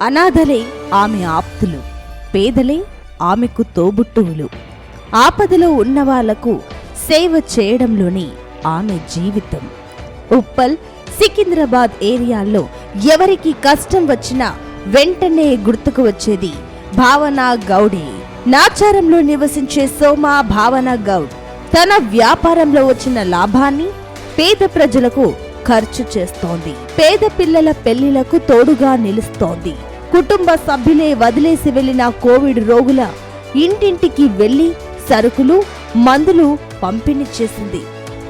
అనాథలే ఆమె ఆప్తులు, పేదలే ఆమెకు తోబుట్టువులు. ఆపదలో ఉన్నవాళ్లకు సేవ చేయడంలోని ఆమె జీవితం. ఉప్పల్, సికింద్రాబాద్ ఏరియాల్లో ఎవరికి కష్టం వచ్చినా వెంటనే గుర్తుకు వచ్చేది భావన గౌడే. నాచారంలో నివసించే సోమా భావన గౌడ్ తన వ్యాపారంలో వచ్చిన లాభాన్ని పేద ప్రజలకు ఖర్చు చేస్తోంది. పేద పిల్లల పెళ్లిలకు తోడుగా నిలుస్తోంది. కుటుంబ సభ్యులే వదిలేసి వెళ్లిన కోవిడ్ రోగుల ఇంటింటికి వెళ్లి సరుకులు, మందులు పంపిణీ చేసింది.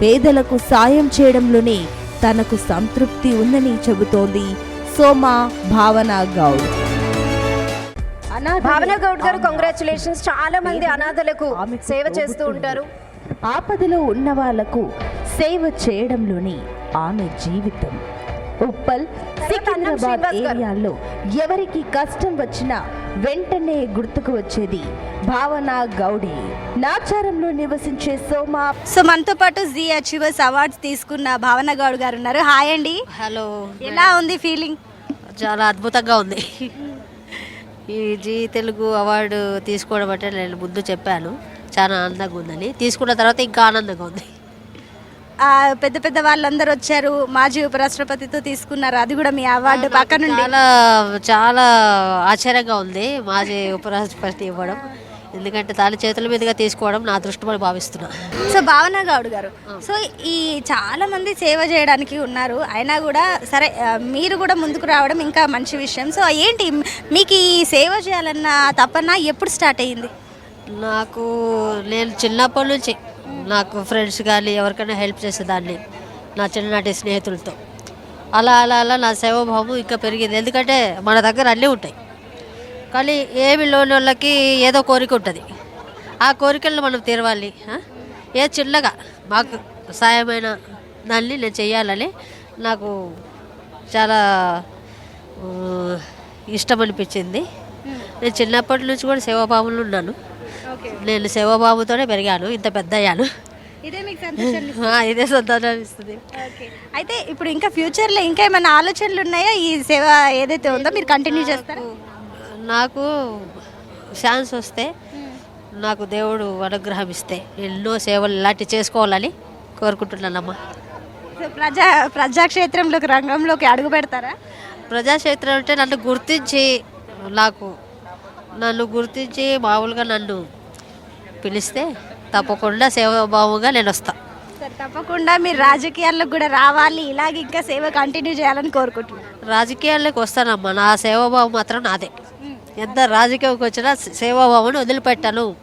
పేదలకు సాయం చేయడంలోనే తనకు సంతృప్తి ఉందని చెబుతోంది సోమా భావన గౌడ్. భావన గౌడ్ గారు, కంగ్రాచులేషన్స్. చాలా మంది అనాథలకు సేవ చేస్తూ ఉంటారు. ఆపదలో ఉన్న వాళ్లకు సేవ చేయడంలోని ఆమె జీవితం. ఉప్పల్, సికింద్రాబాద్ ఏరియాల్లో ఎవరికి కష్టం వచ్చినా వెంటనే గుర్తుకు వచ్చేది భావన గౌడే. నాచారంలో నివసించే సోమా. సో మనతో పాటు జీ అచీవర్స్ అవార్డ్స్ తీసుకున్న భావన గౌడ్ గారు ఉన్నారు. హాయ్ అండి. హలో. ఎలా ఉంది ఫీలింగ్? చాలా అద్భుతంగా ఉంది. ఈ జీ తెలుగు అవార్డు తీసుకోవడం అంటే నేను ముందు చెప్పాను చాలా ఆనందంగా ఉందని. తీసుకున్న తర్వాత ఇంకా ఆనందంగా ఉంది. పెద్ద పెద్ద వాళ్ళందరూ వచ్చారు, మాజీ ఉపరాష్ట్రపతితో తీసుకున్నారు, అది కూడా మీ అవార్డు పక్క నుండి. చాలా చాలా ఆశ్చర్యంగా ఉంది మాజీ ఉపరాష్ట్రపతి ఇవ్వడం. ఎందుకంటే తాను చేతుల మీదుగా తీసుకోవడం నా అదృష్టమని భావిస్తున్నా. సో భావన గౌడ్ గారు, సో ఈ చాలా మంది సేవ చేయడానికి ఉన్నారు, అయినా కూడా సరే మీరు కూడా ముందుకు రావడం ఇంకా మంచి విషయం. సో ఏంటి మీకు ఈ సేవ చేయాలన్న తపన ఎప్పుడు స్టార్ట్ అయ్యింది? నేను చిన్నప్పటి నుంచి నాకు ఫ్రెండ్స్ కానీ ఎవరికైనా హెల్ప్ చేసేదాన్ని నా చిన్ననాటి స్నేహితులతో. అలా అలా అలా నా సేవాభావం ఇంకా పెరిగింది. ఎందుకంటే మన దగ్గర అన్నీ ఉంటాయి, కానీ ఏమి లోని వాళ్ళకి ఏదో కోరిక ఉంటుంది. ఆ కోరికలను మనం తీరవాలి. ఏ చిన్నగా మాకు సాయమైన దాన్ని నేను చెయ్యాలని నాకు చాలా ఇష్టం అనిపించింది. నేను చిన్నప్పటి నుంచి కూడా సేవాభావంలో ఉన్నాను. నేను సేవాభావంతోనే పెరిగాను, ఇంత పెద్ద అయ్యాను. ఇదే మీకు సంతోషం? ఇదే సంతోషం ఇస్తుంది. అయితే ఇప్పుడు ఇంకా ఫ్యూచర్లో ఇంకా ఏమైనా ఆలోచనలు ఉన్నాయా? ఈ సేవ ఏదైతే ఉందో మీరు కంటిన్యూ చేస్తారా? నాకు ఛాన్స్ వస్తే, నాకు దేవుడు అనుగ్రహం ఇస్తే ఎన్నో సేవలు ఇలాంటివి చేసుకోవాలని కోరుకుంటున్నానమ్మా. సో ప్రజాక్షేత్రంలోకి రంగంలోకి అడుగు పెడతారా? ప్రజాక్షేత్రం అంటే నన్ను గుర్తించి మామూలుగా నన్ను పిలిస్తే తప్పకుండా సేవాభావంగా నేను వస్తాను. సరే, తప్పకుండా మీరు రాజకీయాల్లోకి కూడా రావాలి, ఇలాగ ఇంకా సేవ కంటిన్యూ చేయాలని కోరుకుంటున్నాను. రాజకీయాల్లోకి వస్తానమ్మా, నా సేవాభావం మాత్రం నాదే. ఎంత రాజకీయంకి వచ్చినా సేవాభావాన్ని వదిలిపెట్టాను.